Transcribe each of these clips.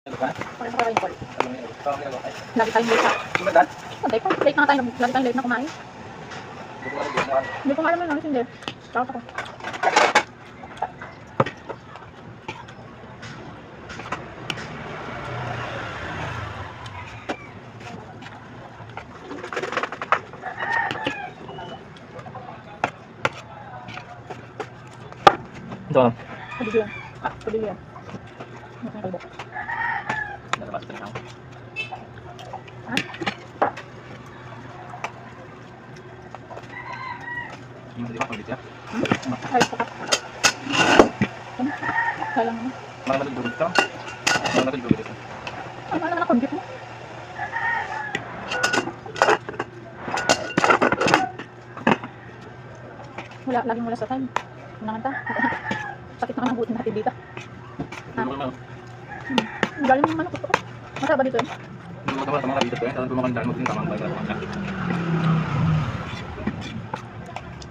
Parang sa rainfall. Lagi tayong late na. Patay pa. Late na tayo. Lagi tayong late na kumain. Hindi ko nga alam yun. Hindi. Takot ako. Ito ano? Pabigyan. Pabigyan. Ano kalbo? Nalabas ito na ako. Ha? Hindi ba paglit yan? Ayos pa ka. Ano? Kaya mo. Marang natulog ito. Marang natulog ito. Ano naman ang convert mo? Wala. Laging wala sa time. Unangan ta. Sakit naman ang buti natin dito. Hindi mo naman. Galing mo manok. Gusto ko. Masarap ba dito yun? Hindi mo naman mga dito eh. Tapos bumakandaan mo din tamang bayan.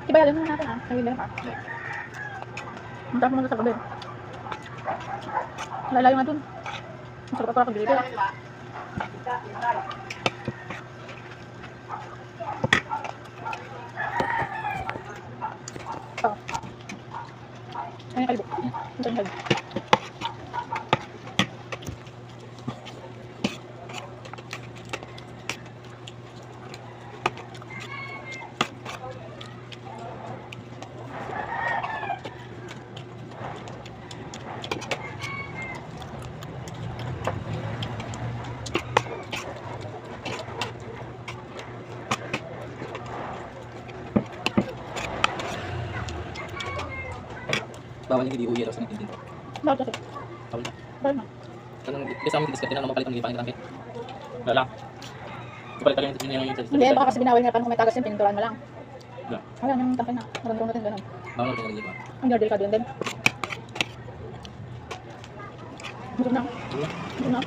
Ibayalin mo natin ha. Nagigil ka. Ang tapos mo sa gabi. Lalayo nga dun. Masarap ako dito. Oh. Ano yung kalbo? Ito yung kalbo. Bawal hindi uwi raw sa nagtintin. Bakit kasi? Bawal na. Bakit na? Kanang isa mo discount na mapalit ang gipangin lang. Wala lang. Kapalit lang yung Hindi, baka kasi binawal nga paano kung may tagas yung pinturan mo lang. Wala. Wala nang tangkay na. Marunong natin ganun. Bawal na rin ba? Ang delikado yun din. Busog na. Busog na.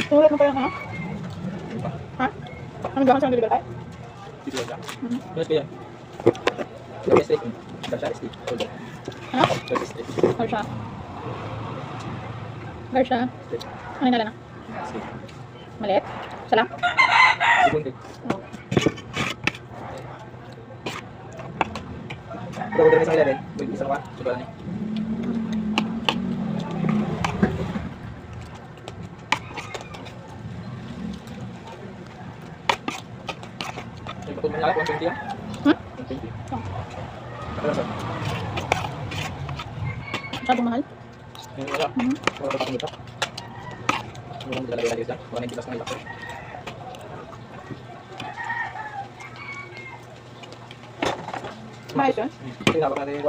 Tulad mo pa lang ha? Ha? Ano ba kasi ang diligal tayo? Dito siya. Mas kaya. Best steak. Gasha steak. Ano? Best steak. Garsha. Garsha. Ano nila na? Steak. Maliit? Isa lang? Ibon cake. Oo. Ito ko din sa ilalim. Wait, isa ka. Sobrang ni. Ito mo nga 120 ah. 120. Ano sa? Masyadong mahal? Yung wala. Mhm. Wala pa dito. Yung lalagay lang. 190 plus na ito. Maayos yun? Tingnan ko natin yung